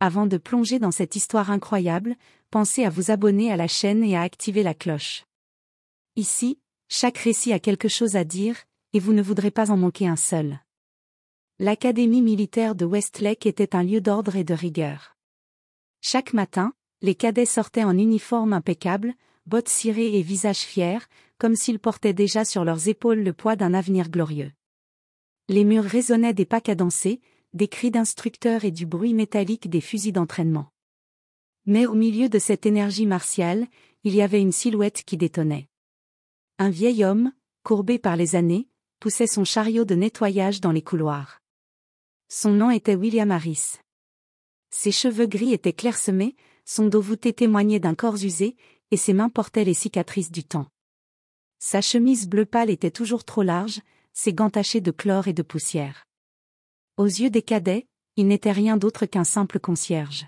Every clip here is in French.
Avant de plonger dans cette histoire incroyable, pensez à vous abonner à la chaîne et à activer la cloche. Ici, chaque récit a quelque chose à dire, et vous ne voudrez pas en manquer un seul. L'académie militaire de Westlake était un lieu d'ordre et de rigueur. Chaque matin, les cadets sortaient en uniforme impeccable, bottes cirées et visages fiers, comme s'ils portaient déjà sur leurs épaules le poids d'un avenir glorieux. Les murs résonnaient des pas cadencés, des cris d'instructeurs et du bruit métallique des fusils d'entraînement. Mais au milieu de cette énergie martiale, il y avait une silhouette qui détonnait. Un vieil homme, courbé par les années, poussait son chariot de nettoyage dans les couloirs. Son nom était William Harris. Ses cheveux gris étaient clairsemés, son dos voûté témoignait d'un corps usé, et ses mains portaient les cicatrices du temps. Sa chemise bleu pâle était toujours trop large, ses gants tachés de chlore et de poussière. Aux yeux des cadets, il n'était rien d'autre qu'un simple concierge.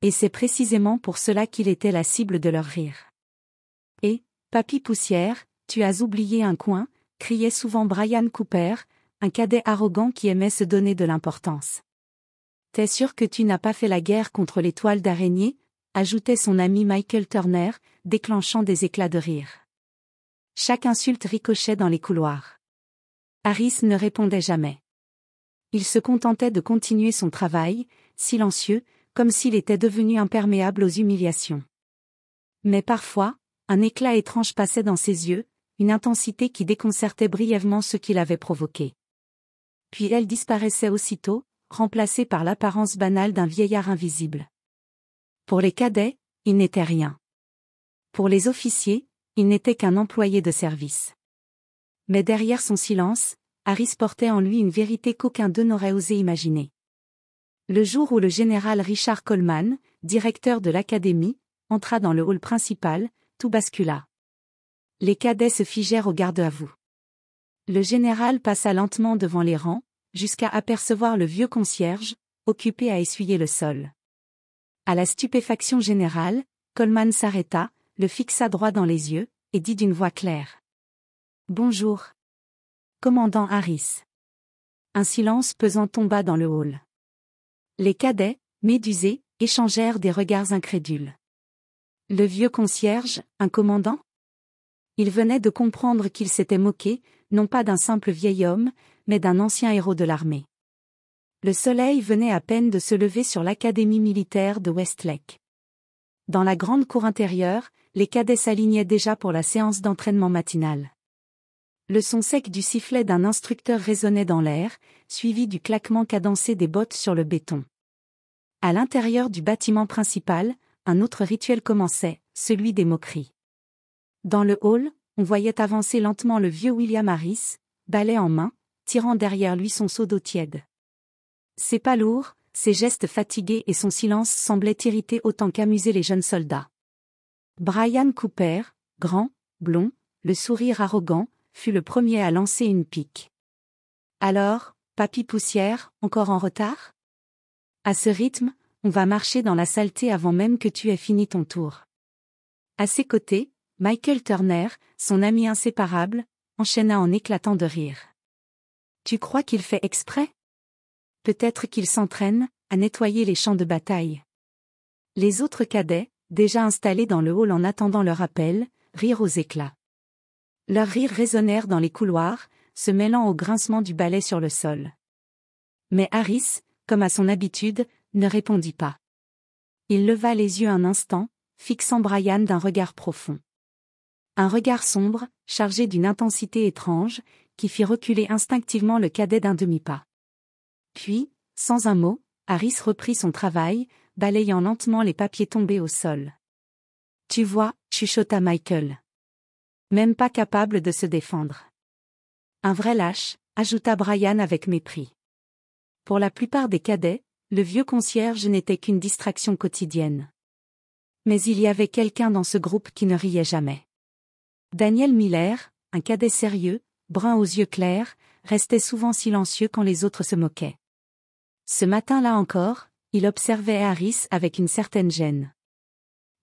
Et c'est précisément pour cela qu'il était la cible de leur rire. « Et, papy Poussière, tu as oublié un coin », criait souvent Brian Cooper, un cadet arrogant qui aimait se donner de l'importance. « T'es sûr que tu n'as pas fait la guerre contre les toiles d'araignée » ajoutait son ami Michael Turner, déclenchant des éclats de rire. Chaque insulte ricochait dans les couloirs. Harris ne répondait jamais. Il se contentait de continuer son travail, silencieux, comme s'il était devenu imperméable aux humiliations. Mais parfois, un éclat étrange passait dans ses yeux, une intensité qui déconcertait brièvement ceux qui l'avaient provoqué. Puis elle disparaissait aussitôt, remplacée par l'apparence banale d'un vieillard invisible. Pour les cadets, il n'était rien. Pour les officiers, il n'était qu'un employé de service. Mais derrière son silence, Harris portait en lui une vérité qu'aucun d'eux n'aurait osé imaginer. Le jour où le général Richard Coleman, directeur de l'académie, entra dans le hall principal, tout bascula. Les cadets se figèrent au garde-à-vous. Le général passa lentement devant les rangs, jusqu'à apercevoir le vieux concierge, occupé à essuyer le sol. À la stupéfaction générale, Coleman s'arrêta, le fixa droit dans les yeux, et dit d'une voix claire. « Bonjour. Commandant Harris. » Un silence pesant tomba dans le hall. Les cadets, médusés, échangèrent des regards incrédules. Le vieux concierge, un commandant ? Il venait de comprendre qu'il s'était moqué, non pas d'un simple vieil homme, mais d'un ancien héros de l'armée. Le soleil venait à peine de se lever sur l'académie militaire de Westlake. Dans la grande cour intérieure, les cadets s'alignaient déjà pour la séance d'entraînement matinale. Le son sec du sifflet d'un instructeur résonnait dans l'air, suivi du claquement cadencé des bottes sur le béton. À l'intérieur du bâtiment principal, un autre rituel commençait, celui des moqueries. Dans le hall, on voyait avancer lentement le vieux William Harris, balai en main, tirant derrière lui son seau d'eau tiède. Ses pas lourds, ses gestes fatigués et son silence semblaient irriter autant qu'amuser les jeunes soldats. Brian Cooper, grand, blond, le sourire arrogant, fut le premier à lancer une pique. « Alors, papy Poussière, encore en retard ? À ce rythme, on va marcher dans la saleté avant même que tu aies fini ton tour. » À ses côtés, Michael Turner, son ami inséparable, enchaîna en éclatant de rire. « Tu crois qu'il fait exprès ? Peut-être qu'il s'entraîne à nettoyer les champs de bataille. » Les autres cadets, déjà installés dans le hall en attendant leur appel, rirent aux éclats. Leurs rires résonnèrent dans les couloirs, se mêlant au grincement du balai sur le sol. Mais Harris, comme à son habitude, ne répondit pas. Il leva les yeux un instant, fixant Brian d'un regard profond. Un regard sombre, chargé d'une intensité étrange, qui fit reculer instinctivement le cadet d'un demi-pas. Puis, sans un mot, Harris reprit son travail, balayant lentement les papiers tombés au sol. « Tu vois, » chuchota Michael. Même pas capable de se défendre. Un vrai lâche, ajouta Brian avec mépris. Pour la plupart des cadets, le vieux concierge n'était qu'une distraction quotidienne. Mais il y avait quelqu'un dans ce groupe qui ne riait jamais. Daniel Miller, un cadet sérieux, brun aux yeux clairs, restait souvent silencieux quand les autres se moquaient. Ce matin-là encore, il observait Harris avec une certaine gêne.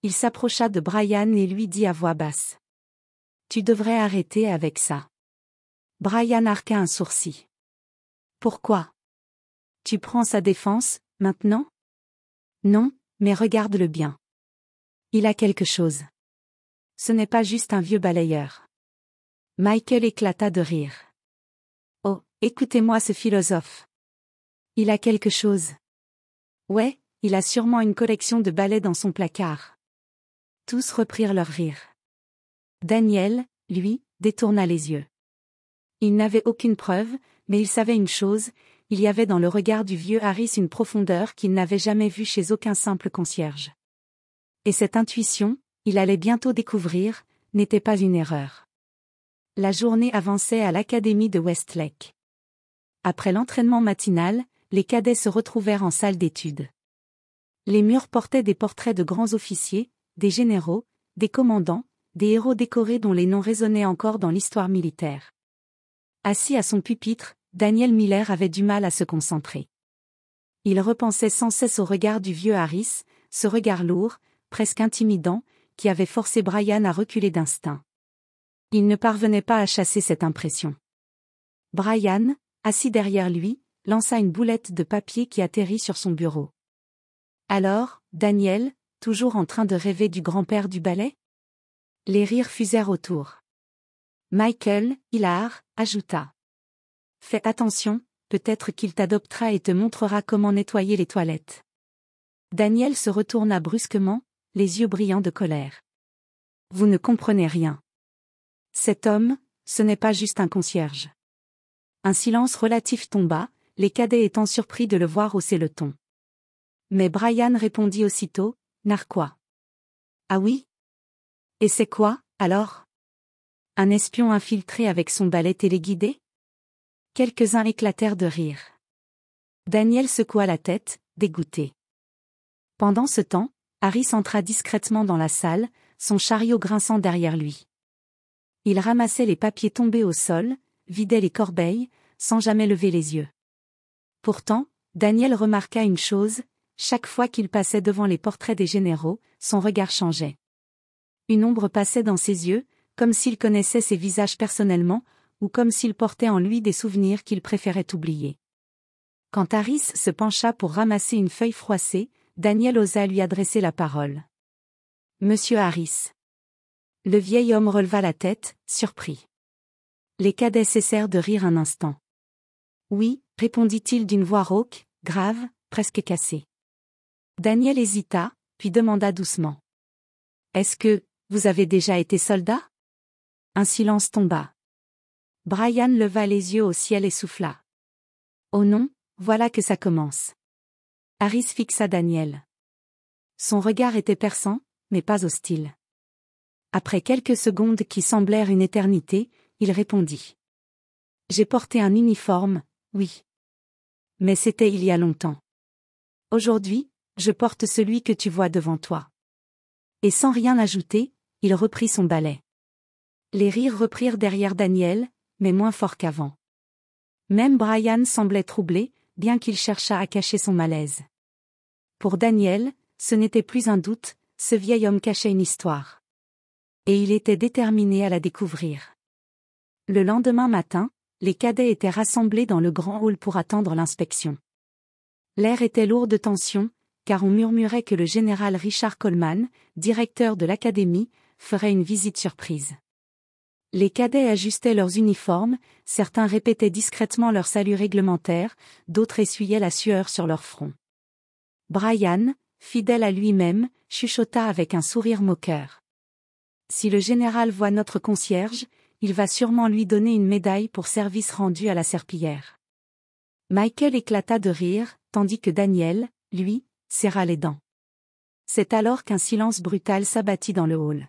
Il s'approcha de Brian et lui dit à voix basse. « Tu devrais arrêter avec ça. » Brian arqua un sourcil. « Pourquoi ? Tu prends sa défense, maintenant ? Non, mais regarde-le bien. Il a quelque chose. Ce n'est pas juste un vieux balayeur. Michael éclata de rire. Oh, écoutez-moi ce philosophe. Il a quelque chose. Ouais, il a sûrement une collection de balais dans son placard. Tous reprirent leur rire. Daniel, lui, détourna les yeux. Il n'avait aucune preuve, mais il savait une chose, il y avait dans le regard du vieux Harris une profondeur qu'il n'avait jamais vue chez aucun simple concierge. Et cette intuition, il allait bientôt découvrir, n'était pas une erreur. La journée avançait à l'académie de Westlake. Après l'entraînement matinal, les cadets se retrouvèrent en salle d'études. Les murs portaient des portraits de grands officiers, des généraux, des commandants, des héros décorés dont les noms résonnaient encore dans l'histoire militaire. Assis à son pupitre, Daniel Miller avait du mal à se concentrer. Il repensait sans cesse au regard du vieux Harris, ce regard lourd, presque intimidant, qui avait forcé Brian à reculer d'instinct. Il ne parvenait pas à chasser cette impression. Brian, assis derrière lui, lança une boulette de papier qui atterrit sur son bureau. Alors, Daniel, toujours en train de rêver du grand-père du ballet? Les rires fusèrent autour. Michael, hilar, ajouta. Fais attention, peut-être qu'il t'adoptera et te montrera comment nettoyer les toilettes. Daniel se retourna brusquement, les yeux brillants de colère. Vous ne comprenez rien. Cet homme, ce n'est pas juste un concierge. Un silence relatif tomba, les cadets étant surpris de le voir hausser le ton. Mais Brian répondit aussitôt, Narquois. Ah oui? Et c'est quoi, alors? Un espion infiltré avec son balai téléguidé? Quelques-uns éclatèrent de rire. Daniel secoua la tête, dégoûté. Pendant ce temps, Harris entra discrètement dans la salle, son chariot grinçant derrière lui. Il ramassait les papiers tombés au sol, vidait les corbeilles, sans jamais lever les yeux. Pourtant, Daniel remarqua une chose, chaque fois qu'il passait devant les portraits des généraux, son regard changeait. Une ombre passait dans ses yeux, comme s'il connaissait ces visages personnellement, ou comme s'il portait en lui des souvenirs qu'il préférait oublier. Quand Harris se pencha pour ramasser une feuille froissée, Daniel osa lui adresser la parole. Monsieur Harris. Le vieil homme releva la tête, surpris. Les cadets cessèrent de rire un instant. Oui, répondit-il d'une voix rauque, grave, presque cassée. Daniel hésita, puis demanda doucement. Est-ce que, vous avez déjà été soldat? Un silence tomba. Brian leva les yeux au ciel et souffla. Oh non, voilà que ça commence. Harris fixa Daniel. Son regard était perçant, mais pas hostile. Après quelques secondes qui semblèrent une éternité, il répondit. J'ai porté un uniforme, oui. Mais c'était il y a longtemps. Aujourd'hui, je porte celui que tu vois devant toi. Et sans rien ajouter, il reprit son balai. Les rires reprirent derrière Daniel, mais moins fort qu'avant. Même Brian semblait troublé, bien qu'il cherchât à cacher son malaise. Pour Daniel, ce n'était plus un doute, ce vieil homme cachait une histoire. Et il était déterminé à la découvrir. Le lendemain matin, les cadets étaient rassemblés dans le grand hall pour attendre l'inspection. L'air était lourd de tension, car on murmurait que le général Richard Coleman, directeur de l'académie, ferait une visite surprise. Les cadets ajustaient leurs uniformes, certains répétaient discrètement leur salut réglementaire, d'autres essuyaient la sueur sur leur front. Brian, fidèle à lui-même, chuchota avec un sourire moqueur. Si le général voit notre concierge, il va sûrement lui donner une médaille pour service rendu à la serpillière. Michael éclata de rire, tandis que Daniel, lui, serra les dents. C'est alors qu'un silence brutal s'abattit dans le hall.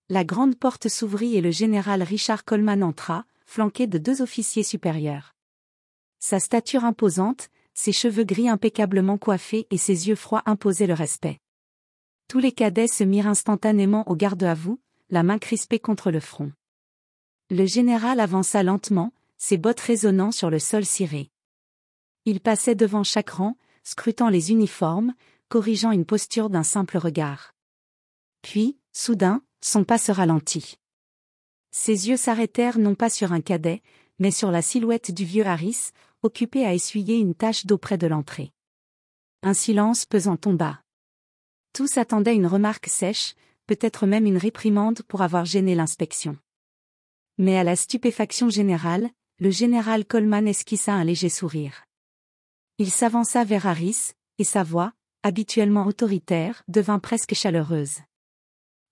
La grande porte s'ouvrit et le général Richard Coleman entra, flanqué de 2 officiers supérieurs. Sa stature imposante, ses cheveux gris impeccablement coiffés et ses yeux froids imposaient le respect. Tous les cadets se mirent instantanément au garde-à-vous, la main crispée contre le front. Le général avança lentement, ses bottes résonnant sur le sol ciré. Il passait devant chaque rang, scrutant les uniformes, corrigeant une posture d'un simple regard. Puis, soudain, son pas se ralentit. Ses yeux s'arrêtèrent non pas sur un cadet, mais sur la silhouette du vieux Harris, occupé à essuyer une tache d'eau près de l'entrée. Un silence pesant tomba. Tous attendaient une remarque sèche, peut-être même une réprimande pour avoir gêné l'inspection. Mais à la stupéfaction générale, le général Coleman esquissa un léger sourire. Il s'avança vers Harris, et sa voix, habituellement autoritaire, devint presque chaleureuse.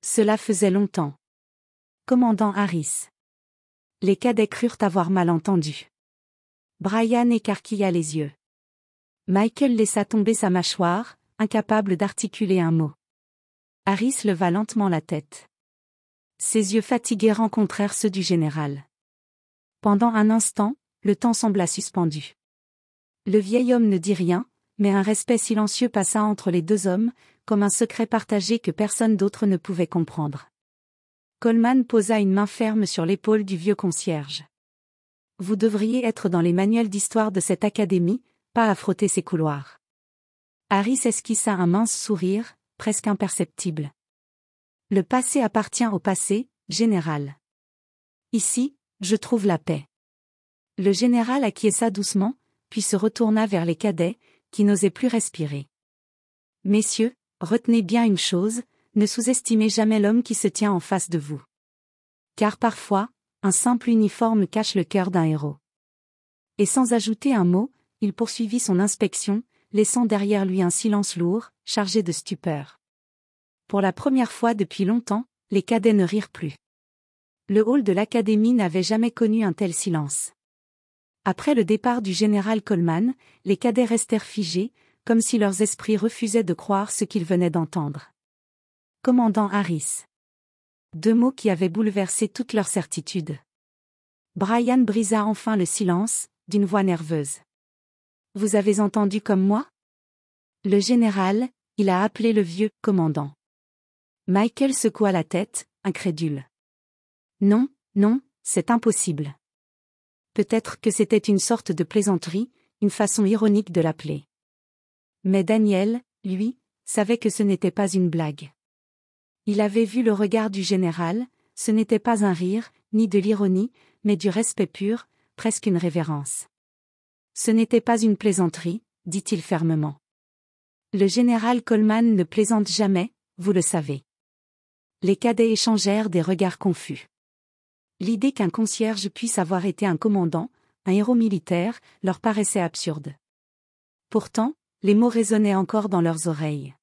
Cela faisait longtemps. Commandant Harris. Les cadets crurent avoir mal entendu. Brian écarquilla les yeux. Michael laissa tomber sa mâchoire, incapable d'articuler un mot. Harris leva lentement la tête. Ses yeux fatigués rencontrèrent ceux du général. Pendant un instant, le temps sembla suspendu. Le vieil homme ne dit rien, mais un respect silencieux passa entre les deux hommes, comme un secret partagé que personne d'autre ne pouvait comprendre. Coleman posa une main ferme sur l'épaule du vieux concierge. Vous devriez être dans les manuels d'histoire de cette académie, pas à frotter ces couloirs. Harris esquissa un mince sourire, presque imperceptible. Le passé appartient au passé, général. Ici, je trouve la paix. Le général acquiesça doucement, puis se retourna vers les cadets, qui n'osaient plus respirer. Messieurs, retenez bien une chose, ne sous-estimez jamais l'homme qui se tient en face de vous. Car parfois, un simple uniforme cache le cœur d'un héros. Et sans ajouter un mot, il poursuivit son inspection, laissant derrière lui un silence lourd, chargé de stupeur. Pour la première fois depuis longtemps, les cadets ne rirent plus. Le hall de l'académie n'avait jamais connu un tel silence. Après le départ du général Coleman, les cadets restèrent figés, comme si leurs esprits refusaient de croire ce qu'ils venaient d'entendre. Commandant Harris. Deux mots qui avaient bouleversé toute leur certitude. Brian brisa enfin le silence, d'une voix nerveuse. Vous avez entendu comme moi? Le général, il a appelé le vieux commandant. Michael secoua la tête, incrédule. Non, non, c'est impossible. Peut-être que c'était une sorte de plaisanterie, une façon ironique de l'appeler. Mais Daniel, lui, savait que ce n'était pas une blague. Il avait vu le regard du général, ce n'était pas un rire, ni de l'ironie, mais du respect pur, presque une révérence. Ce n'était pas une plaisanterie, dit-il fermement. Le général Coleman ne plaisante jamais, vous le savez. Les cadets échangèrent des regards confus. L'idée qu'un concierge puisse avoir été un commandant, un héros militaire, leur paraissait absurde. Pourtant, les mots résonnaient encore dans leurs oreilles.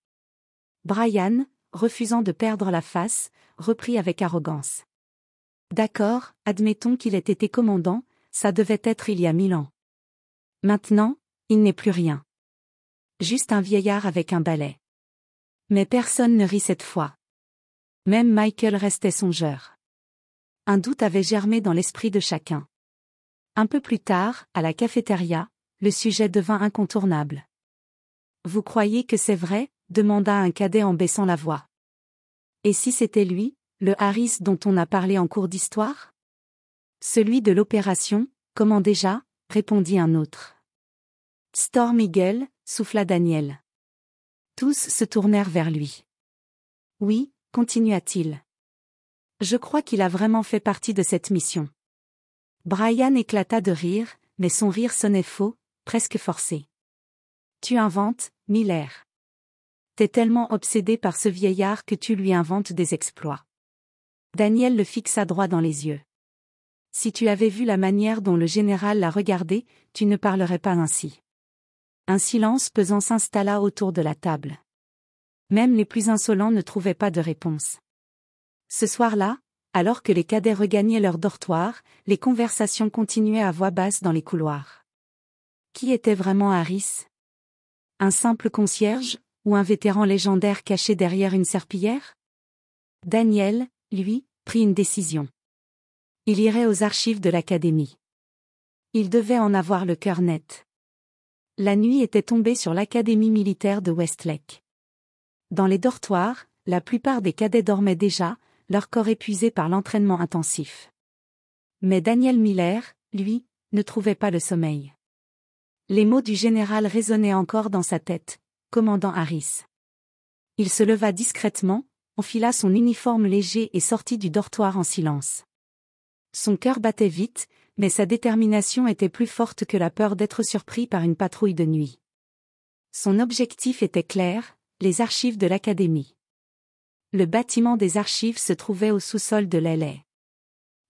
Brian, refusant de perdre la face, reprit avec arrogance. D'accord, admettons qu'il ait été commandant, ça devait être il y a 1000 ans. Maintenant, il n'est plus rien. Juste un vieillard avec un balai. Mais personne ne rit cette fois. Même Michael restait songeur. Un doute avait germé dans l'esprit de chacun. Un peu plus tard, à la cafétéria, le sujet devint incontournable. Vous croyez que c'est vrai? Demanda un cadet en baissant la voix. Et si c'était lui, le Harris dont on a parlé en cours d'histoire? Celui de l'opération, comment déjà? Répondit un autre. Storm Eagle, souffla Daniel. Tous se tournèrent vers lui. Oui, continua-t-il. Je crois qu'il a vraiment fait partie de cette mission. Brian éclata de rire, mais son rire sonnait faux, presque forcé. Tu inventes, Miller. T'es tellement obsédé par ce vieillard que tu lui inventes des exploits. Daniel le fixa droit dans les yeux. Si tu avais vu la manière dont le général l'a regardé, tu ne parlerais pas ainsi. Un silence pesant s'installa autour de la table. Même les plus insolents ne trouvaient pas de réponse. Ce soir-là, alors que les cadets regagnaient leur dortoir, les conversations continuaient à voix basse dans les couloirs. Qui était vraiment Harris? Un simple concierge, ou un vétéran légendaire caché derrière une serpillière? Daniel, lui, prit une décision. Il irait aux archives de l'académie. Il devait en avoir le cœur net. La nuit était tombée sur l'académie militaire de Westlake. Dans les dortoirs, la plupart des cadets dormaient déjà, leur corps épuisé par l'entraînement intensif. Mais Daniel Miller, lui, ne trouvait pas le sommeil. Les mots du général résonnaient encore dans sa tête, commandant Harris. Il se leva discrètement, enfila son uniforme léger et sortit du dortoir en silence. Son cœur battait vite, mais sa détermination était plus forte que la peur d'être surpris par une patrouille de nuit. Son objectif était clair, les archives de l'Académie. Le bâtiment des archives se trouvait au sous-sol de l'LA.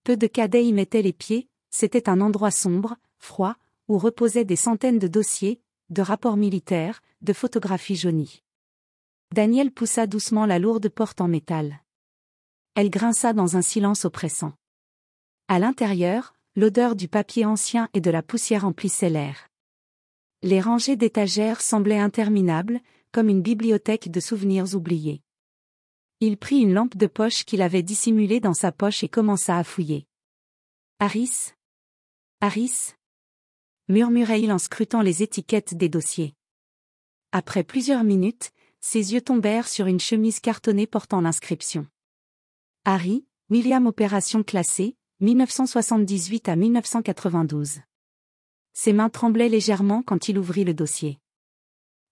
Peu de cadets y mettaient les pieds, c'était un endroit sombre, froid, où reposaient des centaines de dossiers, de rapports militaires, de photographies jaunies. Daniel poussa doucement la lourde porte en métal. Elle grinça dans un silence oppressant. À l'intérieur, l'odeur du papier ancien et de la poussière emplissait l'air. Les rangées d'étagères semblaient interminables, comme une bibliothèque de souvenirs oubliés. Il prit une lampe de poche qu'il avait dissimulée dans sa poche et commença à fouiller. « Harris ? Harris ?» murmurait-il en scrutant les étiquettes des dossiers. Après plusieurs minutes, ses yeux tombèrent sur une chemise cartonnée portant l'inscription. « Harry, William Opération classée, 1978 à 1992. » Ses mains tremblaient légèrement quand il ouvrit le dossier.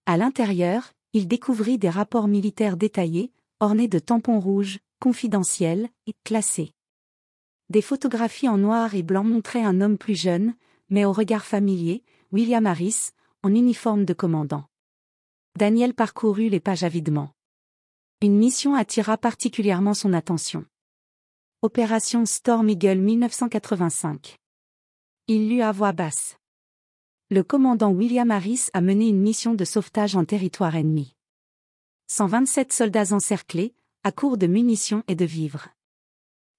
À l'intérieur, il découvrit des rapports militaires détaillés, ornés de tampons rouges, confidentiels et classés. Des photographies en noir et blanc montraient un homme plus jeune, mais au regard familier, William Harris, en uniforme de commandant. Daniel parcourut les pages avidement. Une mission attira particulièrement son attention. Opération Storm Eagle 1985. Il lut à voix basse. Le commandant William Harris a mené une mission de sauvetage en territoire ennemi. 127 soldats encerclés, à court de munitions et de vivres.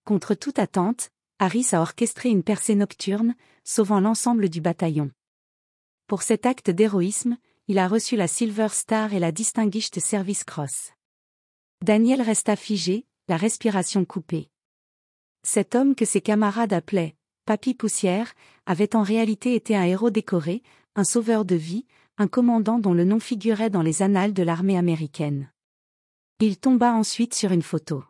Contre toute attente, Harris a orchestré une percée nocturne, sauvant l'ensemble du bataillon. Pour cet acte d'héroïsme, il a reçu la Silver Star et la Distinguished Service Cross. Daniel resta figé, la respiration coupée. Cet homme que ses camarades appelaient Papy Poussière avait en réalité été un héros décoré, un sauveur de vie, un commandant dont le nom figurait dans les annales de l'armée américaine. Il tomba ensuite sur une photo.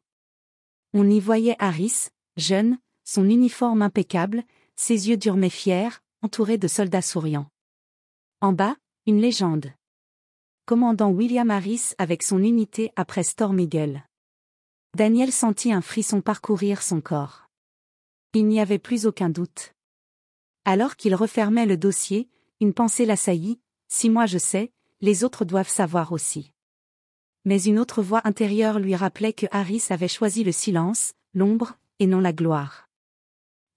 On y voyait Harris, jeune, son uniforme impeccable, ses yeux durs mais fiers, entouré de soldats souriants. En bas, une légende. Commandant William Harris avec son unité après Storm Eagle. Daniel sentit un frisson parcourir son corps. Il n'y avait plus aucun doute. Alors qu'il refermait le dossier, une pensée l'assaillit, si moi je sais, les autres doivent savoir aussi. Mais une autre voix intérieure lui rappelait que Harris avait choisi le silence, l'ombre, et non la gloire.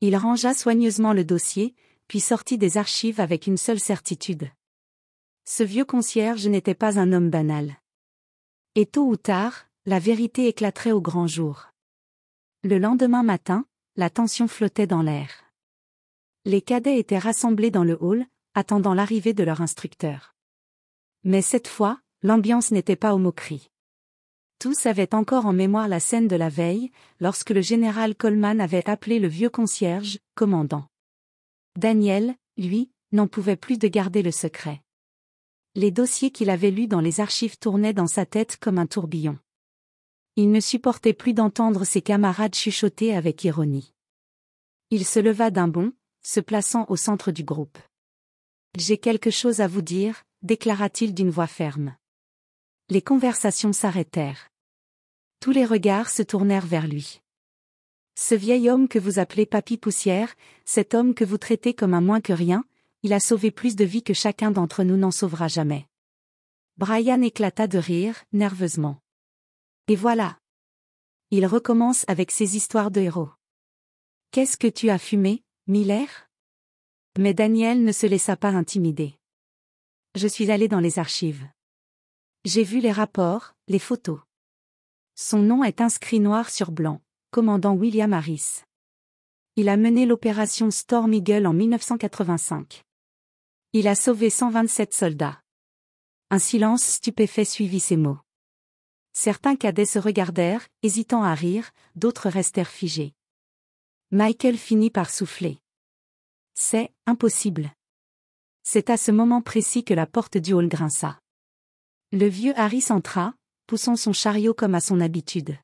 Il rangea soigneusement le dossier, puis sortit des archives avec une seule certitude. Ce vieux concierge n'était pas un homme banal. Et tôt ou tard, la vérité éclaterait au grand jour. Le lendemain matin, la tension flottait dans l'air. Les cadets étaient rassemblés dans le hall, attendant l'arrivée de leur instructeur. Mais cette fois, l'ambiance n'était pas aux moqueries. Tous avaient encore en mémoire la scène de la veille, lorsque le général Coleman avait appelé le vieux concierge « commandant ». Daniel, lui, n'en pouvait plus de garder le secret. Les dossiers qu'il avait lus dans les archives tournaient dans sa tête comme un tourbillon. Il ne supportait plus d'entendre ses camarades chuchoter avec ironie. Il se leva d'un bond, se plaçant au centre du groupe. « J'ai quelque chose à vous dire », déclara-t-il d'une voix ferme. Les conversations s'arrêtèrent. Tous les regards se tournèrent vers lui. Ce vieil homme que vous appelez Papy Poussière, cet homme que vous traitez comme un moins que rien, il a sauvé plus de vies que chacun d'entre nous n'en sauvera jamais. Brian éclata de rire, nerveusement. Et voilà. Il recommence avec ses histoires de héros. Qu'est-ce que tu as fumé, Miller? Mais Daniel ne se laissa pas intimider. Je suis allé dans les archives. J'ai vu les rapports, les photos. Son nom est inscrit noir sur blanc, commandant William Harris. Il a mené l'opération Storm Eagle en 1985. Il a sauvé 127 soldats. Un silence stupéfait suivit ces mots. Certains cadets se regardèrent, hésitant à rire, d'autres restèrent figés. Michael finit par souffler. C'est impossible. C'est à ce moment précis que la porte du hall grinça. Le vieux Harris entra, poussant son chariot comme à son habitude.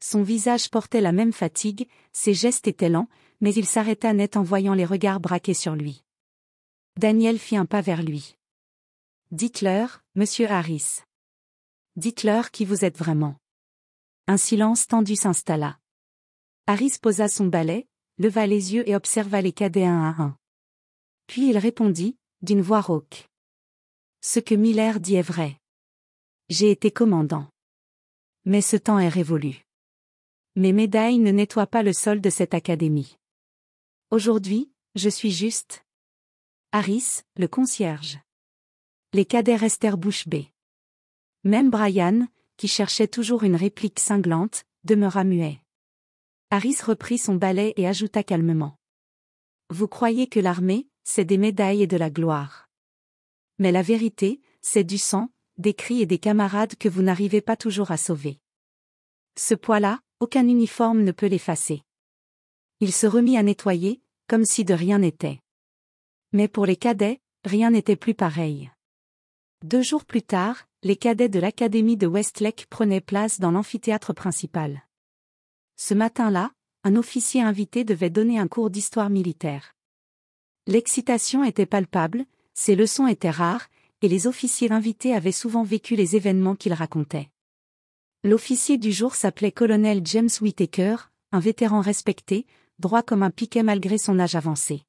Son visage portait la même fatigue, ses gestes étaient lents, mais il s'arrêta net en voyant les regards braqués sur lui. Daniel fit un pas vers lui. « Dites-leur, monsieur Harris. Dites-leur qui vous êtes vraiment. » Un silence tendu s'installa. Harris posa son balai, leva les yeux et observa les cadets un à un. Puis il répondit, d'une voix rauque. Ce que Miller dit est vrai. J'ai été commandant. Mais ce temps est révolu. Mes médailles ne nettoient pas le sol de cette académie. Aujourd'hui, je suis juste Harris, le concierge. Les cadets restèrent bouche bée. Même Brian, qui cherchait toujours une réplique cinglante, demeura muet. Harris reprit son balai et ajouta calmement. Vous croyez que l'armée, c'est des médailles et de la gloire. Mais la vérité, c'est du sang, des cris et des camarades que vous n'arrivez pas toujours à sauver. Ce poids-là, aucun uniforme ne peut l'effacer. Il se remit à nettoyer, comme si de rien n'était. Mais pour les cadets, rien n'était plus pareil. 2 jours plus tard, les cadets de l'académie de Westlake prenaient place dans l'amphithéâtre principal. Ce matin-là, un officier invité devait donner un cours d'histoire militaire. L'excitation était palpable, ses leçons étaient rares, et les officiers invités avaient souvent vécu les événements qu'il racontait. L'officier du jour s'appelait colonel James Whittaker, un vétéran respecté, droit comme un piquet malgré son âge avancé.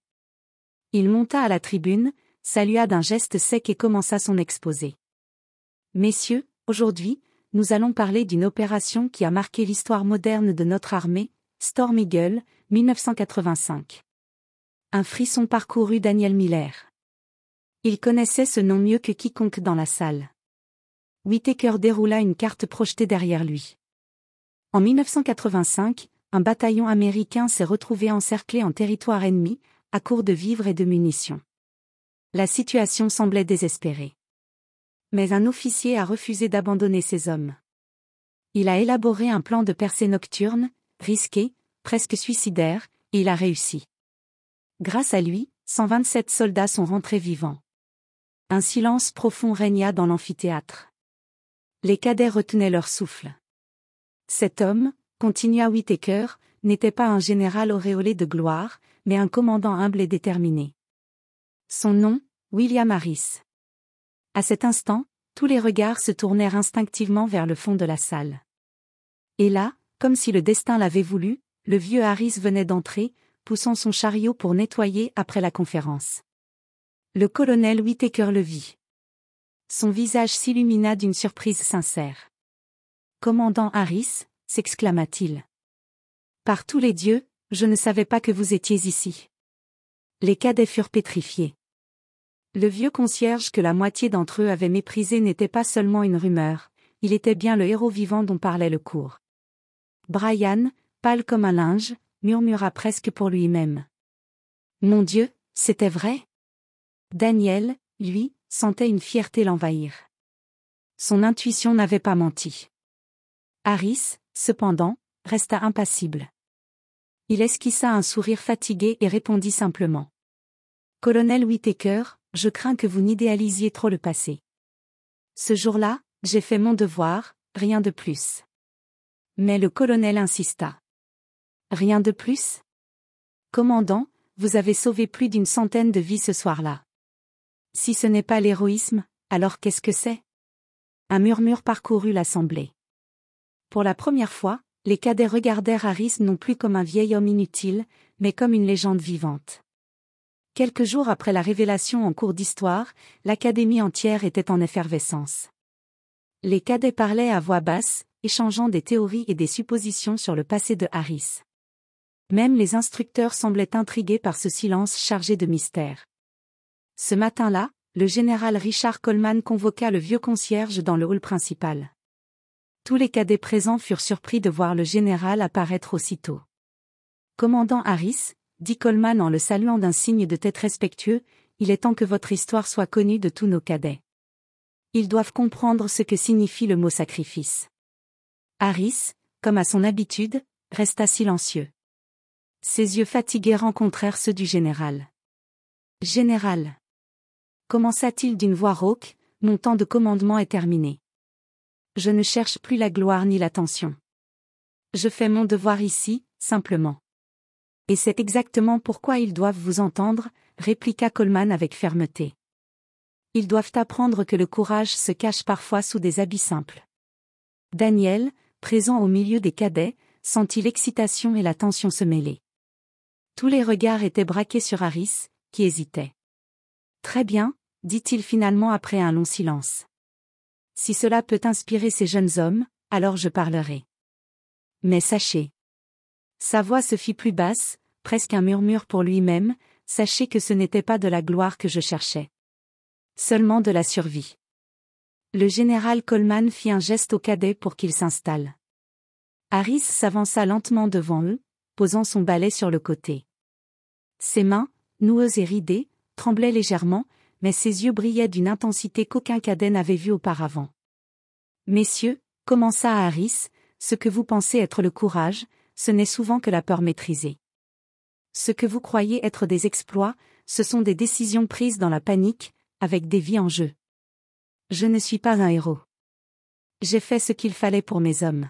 Il monta à la tribune, salua d'un geste sec et commença son exposé. Messieurs, aujourd'hui, nous allons parler d'une opération qui a marqué l'histoire moderne de notre armée, Storm Eagle, 1985. Un frisson parcourut Daniel Miller. Il connaissait ce nom mieux que quiconque dans la salle. Whittaker déroula une carte projetée derrière lui. En 1985, un bataillon américain s'est retrouvé encerclé en territoire ennemi, à court de vivres et de munitions. La situation semblait désespérée. Mais un officier a refusé d'abandonner ses hommes. Il a élaboré un plan de percée nocturne, risqué, presque suicidaire, et il a réussi. Grâce à lui, 127 soldats sont rentrés vivants. Un silence profond régna dans l'amphithéâtre. Les cadets retenaient leur souffle. Cet homme, continua Whittaker, n'était pas un général auréolé de gloire, mais un commandant humble et déterminé. Son nom, William Harris. À cet instant, tous les regards se tournèrent instinctivement vers le fond de la salle. Et là, comme si le destin l'avait voulu, le vieux Harris venait d'entrer, poussant son chariot pour nettoyer après la conférence. Le colonel Whittaker le vit. Son visage s'illumina d'une surprise sincère. « Commandant Harris » s'exclama-t-il. « Par tous les dieux, je ne savais pas que vous étiez ici. » Les cadets furent pétrifiés. Le vieux concierge que la moitié d'entre eux avaient méprisé n'était pas seulement une rumeur, il était bien le héros vivant dont parlait le cours. Brian, pâle comme un linge, murmura presque pour lui-même. « Mon Dieu, c'était vrai ?» Daniel, lui, sentait une fierté l'envahir. Son intuition n'avait pas menti. Harris, cependant, resta impassible. Il esquissa un sourire fatigué et répondit simplement. « Colonel Whittaker, je crains que vous n'idéalisiez trop le passé. Ce jour-là, j'ai fait mon devoir, rien de plus. » Mais le colonel insista. « Rien de plus ? Commandant, vous avez sauvé plus d'une centaine de vies ce soir-là. Si ce n'est pas l'héroïsme, alors qu'est-ce que c'est ?» Un murmure parcourut l'assemblée. Pour la première fois, les cadets regardèrent Harris non plus comme un vieil homme inutile, mais comme une légende vivante. Quelques jours après la révélation en cours d'histoire, l'académie entière était en effervescence. Les cadets parlaient à voix basse, échangeant des théories et des suppositions sur le passé de Harris. Même les instructeurs semblaient intrigués par ce silence chargé de mystère. Ce matin-là, le général Richard Coleman convoqua le vieux concierge dans le hall principal. Tous les cadets présents furent surpris de voir le général apparaître aussitôt. « Commandant Harris », dit Coleman en le saluant d'un signe de tête respectueux, « il est temps que votre histoire soit connue de tous nos cadets. Ils doivent comprendre ce que signifie le mot sacrifice. » Harris, comme à son habitude, resta silencieux. Ses yeux fatigués rencontrèrent ceux du général. « Général » commença-t-il d'une voix rauque, « mon temps de commandement est terminé. Je ne cherche plus la gloire ni l'attention. Je fais mon devoir ici, simplement. » « Et c'est exactement pourquoi ils doivent vous entendre, » répliqua Coleman avec fermeté. « Ils doivent apprendre que le courage se cache parfois sous des habits simples. » Daniel, présent au milieu des cadets, sentit l'excitation et la tension se mêler. Tous les regards étaient braqués sur Harris, qui hésitait. « Très bien, dit-il finalement après un long silence. Si cela peut inspirer ces jeunes hommes, alors je parlerai. Mais sachez. Sa voix se fit plus basse, presque un murmure pour lui-même, sachez que ce n'était pas de la gloire que je cherchais. Seulement de la survie. Le général Coleman fit un geste au cadet pour qu'il s'installe. Harris s'avança lentement devant eux, posant son balai sur le côté. Ses mains, noueuses et ridées, tremblaient légèrement, mais ses yeux brillaient d'une intensité qu'aucun cadet n'avait vue auparavant. Messieurs, commença Harris, ce que vous pensez être le courage, ce n'est souvent que la peur maîtrisée. Ce que vous croyez être des exploits, ce sont des décisions prises dans la panique, avec des vies en jeu. Je ne suis pas un héros. J'ai fait ce qu'il fallait pour mes hommes.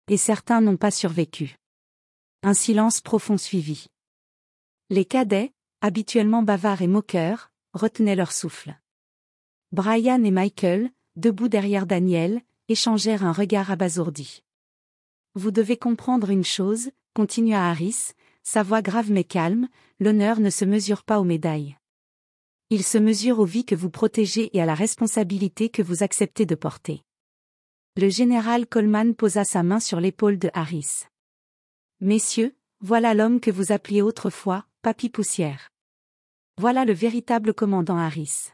Et certains n'ont pas survécu. Un silence profond suivit. Les cadets, habituellement bavards et moqueurs, retenaient leur souffle. Brian et Michael, debout derrière Daniel, échangèrent un regard abasourdi. Vous devez comprendre une chose, continua Harris, sa voix grave mais calme, l'honneur ne se mesure pas aux médailles. Il se mesure aux vies que vous protégez et à la responsabilité que vous acceptez de porter. Le général Coleman posa sa main sur l'épaule de Harris. Messieurs, voilà l'homme que vous appeliez autrefois, Papy Poussière. Voilà le véritable commandant Harris.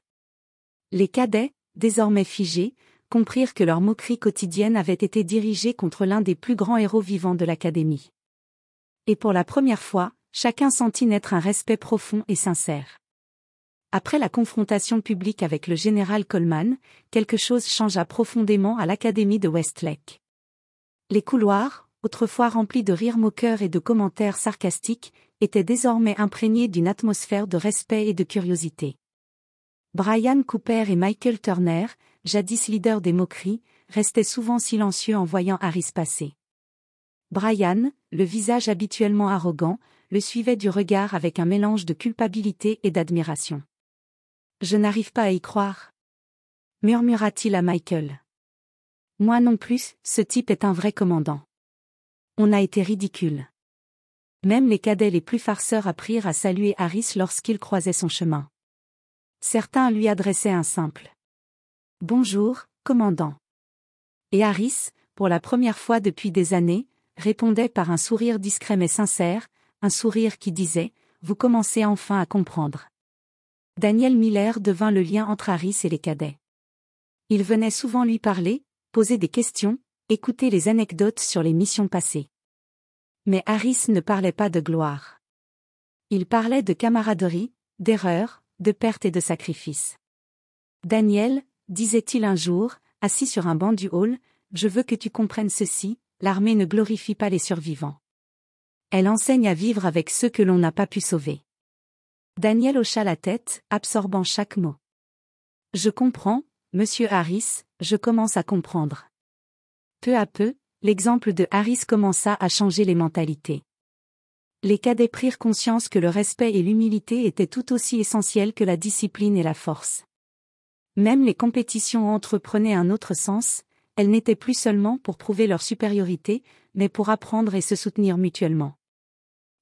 Les cadets, désormais figés, comprirent que leur moquerie quotidienne avait été dirigée contre l'un des plus grands héros vivants de l'Académie. Et pour la première fois, chacun sentit naître un respect profond et sincère. Après la confrontation publique avec le général Coleman, quelque chose changea profondément à l'Académie de Westlake. Les couloirs, autrefois remplis de rires moqueurs et de commentaires sarcastiques, étaient désormais imprégnés d'une atmosphère de respect et de curiosité. Brian Cooper et Michael Turner, jadis leaders des moqueries, restaient souvent silencieux en voyant Harris passer. Brian, le visage habituellement arrogant, le suivait du regard avec un mélange de culpabilité et d'admiration. « Je n'arrive pas à y croire. » murmura-t-il à Michael. « Moi non plus, ce type est un vrai commandant. » On a été ridicule. Même les cadets les plus farceurs apprirent à saluer Harris lorsqu'il croisait son chemin. Certains lui adressaient un simple « Bonjour, commandant ». Et Harris, pour la première fois depuis des années, répondait par un sourire discret mais sincère, un sourire qui disait « Vous commencez enfin à comprendre ». Daniel Miller devint le lien entre Harris et les cadets. Il venait souvent lui parler, poser des questions, écouter les anecdotes sur les missions passées. Mais Harris ne parlait pas de gloire. Il parlait de camaraderie, d'erreurs, de pertes et de sacrifices. Daniel, disait-il un jour, assis sur un banc du hall, je veux que tu comprennes ceci, l'armée ne glorifie pas les survivants. Elle enseigne à vivre avec ceux que l'on n'a pas pu sauver. Daniel hocha la tête, absorbant chaque mot. Je comprends, monsieur Harris, je commence à comprendre. Peu à peu, l'exemple de Harris commença à changer les mentalités. Les cadets prirent conscience que le respect et l'humilité étaient tout aussi essentiels que la discipline et la force. Même les compétitions entre eux prenaient un autre sens, elles n'étaient plus seulement pour prouver leur supériorité, mais pour apprendre et se soutenir mutuellement.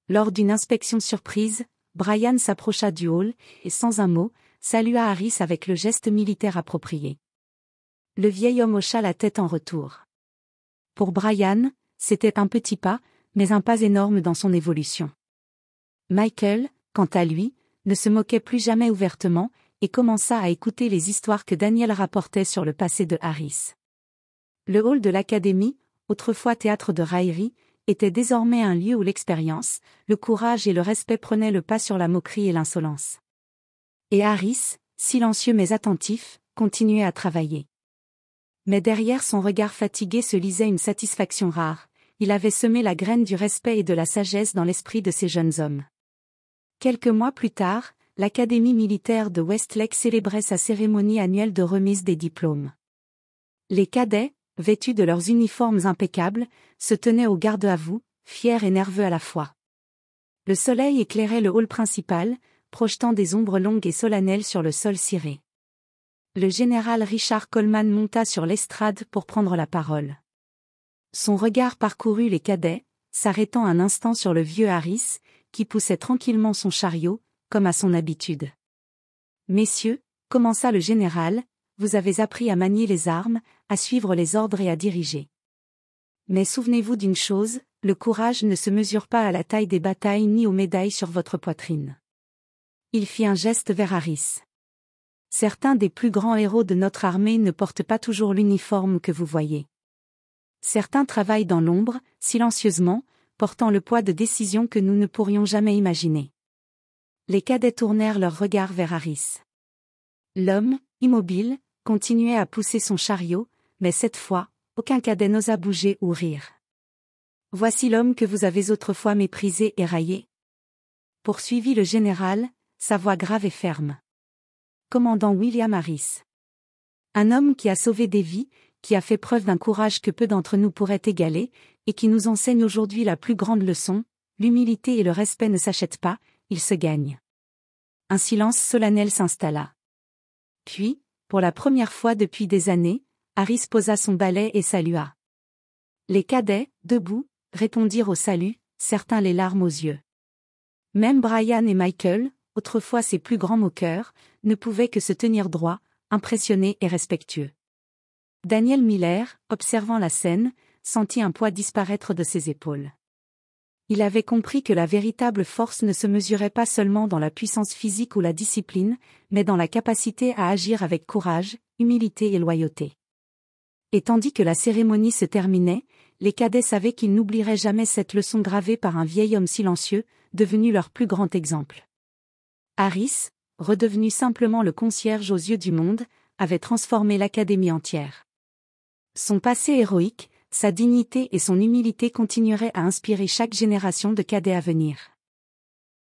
Lors d'une inspection surprise, Brian s'approcha du hall, et sans un mot, salua Harris avec le geste militaire approprié. Le vieil homme hocha la tête en retour. Pour Brian, c'était un petit pas, mais un pas énorme dans son évolution. Michael, quant à lui, ne se moquait plus jamais ouvertement, et commença à écouter les histoires que Daniel rapportait sur le passé de Harris. Le hall de l'Académie, autrefois théâtre de raillerie, était désormais un lieu où l'expérience, le courage et le respect prenaient le pas sur la moquerie et l'insolence. Et Harris, silencieux mais attentif, continuait à travailler. Mais derrière son regard fatigué se lisait une satisfaction rare, il avait semé la graine du respect et de la sagesse dans l'esprit de ces jeunes hommes. Quelques mois plus tard, l'Académie militaire de Westlake célébrait sa cérémonie annuelle de remise des diplômes. Les cadets, vêtus de leurs uniformes impeccables, se tenaient au garde à vous, fiers et nerveux à la fois. Le soleil éclairait le hall principal, projetant des ombres longues et solennelles sur le sol ciré. Le général Richard Coleman monta sur l'estrade pour prendre la parole. Son regard parcourut les cadets, s'arrêtant un instant sur le vieux Harris, qui poussait tranquillement son chariot, comme à son habitude. « Messieurs, Commença le général, vous avez appris à manier les armes, à suivre les ordres et à diriger. Mais souvenez-vous d'une chose, le courage ne se mesure pas à la taille des batailles ni aux médailles sur votre poitrine. Il fit un geste vers Harris. Certains des plus grands héros de notre armée ne portent pas toujours l'uniforme que vous voyez. Certains travaillent dans l'ombre, silencieusement, portant le poids de décisions que nous ne pourrions jamais imaginer. Les cadets tournèrent leur regard vers Harris. L'homme, immobile, continuait à pousser son chariot, mais cette fois, aucun cadet n'osa bouger ou rire. « Voici l'homme que vous avez autrefois méprisé et raillé. » Poursuivit le général, sa voix grave et ferme. Commandant William Harris. Un homme qui a sauvé des vies, qui a fait preuve d'un courage que peu d'entre nous pourraient égaler, et qui nous enseigne aujourd'hui la plus grande leçon, l'humilité et le respect ne s'achètent pas, ils se gagnent. Un silence solennel s'installa. Puis, pour la première fois depuis des années, Harris posa son balai et salua. Les cadets, debout, répondirent au salut, certains les larmes aux yeux. Même Brian et Michael, autrefois ses plus grands moqueurs, ne pouvaient que se tenir droits, impressionnés et respectueux. Daniel Miller, observant la scène, sentit un poids disparaître de ses épaules. Il avait compris que la véritable force ne se mesurait pas seulement dans la puissance physique ou la discipline, mais dans la capacité à agir avec courage, humilité et loyauté. Et tandis que la cérémonie se terminait, les cadets savaient qu'ils n'oublieraient jamais cette leçon gravée par un vieil homme silencieux, devenu leur plus grand exemple. Harris, redevenu simplement le concierge aux yeux du monde, avait transformé l'académie entière. Son passé héroïque, sa dignité et son humilité continueraient à inspirer chaque génération de cadets à venir.